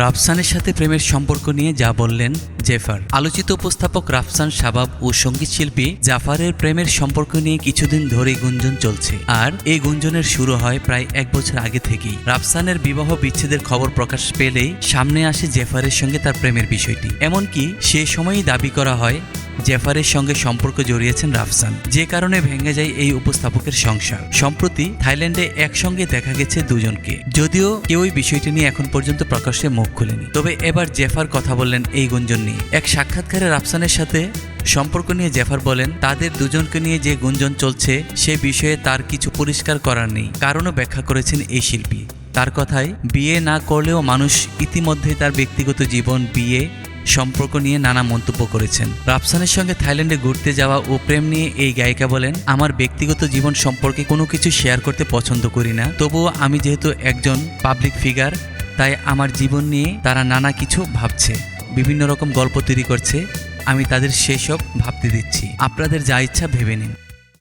রাফসানের সাথে প্রেমের সম্পর্ক নিয়ে যা বললেন জেফার। আলোচিত উপস্থাপক রাফসান শাবাব ও সঙ্গীতশিল্পী জাফারের প্রেমের সম্পর্ক নিয়ে কিছুদিন ধরেই গুঞ্জন চলছে, আর এই গুঞ্জনের শুরু হয় প্রায় 1 বছর আগে থেকেই। রাফসানের বিবাহ বিচ্ছেদের খবর প্রকাশ পেলেই সামনে আসে জেফারের সঙ্গে তার প্রেমের বিষয়টি। এমনকি সে সময়ই দাবি করা হয় জেফারের সঙ্গে সম্পর্ক জড়িয়েছেন রাফসান, যে কারণে ভেঙে যায় এই উপস্থাপকের সংসার। সম্প্রতি থাইল্যান্ডে একসঙ্গে দেখা গেছে দুজনকে, যদিও কেউই বিষয়টি নিয়ে এখন পর্যন্ত প্রকাশ্যে মুখ খুলেনি। তবে এবার জেফার কথা বললেন এই গুঞ্জন নিয়ে। এক সাক্ষাৎকারে রাফসানের সাথে সম্পর্ক নিয়ে জেফার বলেন, তাদের দুজনকে নিয়ে যে গুঞ্জন চলছে সে বিষয়ে তার কিছু পরিষ্কার করার নেই, কারণও ব্যাখ্যা করেছেন এই শিল্পী। তার কথায়, বিয়ে না করলেও মানুষ ইতিমধ্যেই তার ব্যক্তিগত জীবন, বিয়ে সম্পর্ক নিয়ে নানা মন্তব্য করেছেন। রাফসানের সঙ্গে থাইল্যান্ডে ঘুরতে যাওয়া ও প্রেম নিয়ে এই গায়িকা বলেন, আমার ব্যক্তিগত জীবন সম্পর্কে কোনো কিছু শেয়ার করতে পছন্দ করি না, তবুও আমি যেহেতু একজন পাবলিক ফিগার, তাই আমার জীবন নিয়ে তারা নানা কিছু ভাবছে, বিভিন্ন রকম গল্প তৈরি করছে, আমি তাদের সেসব ভাবতে দিচ্ছি, আপনাদের যা ইচ্ছা ভেবে নিন।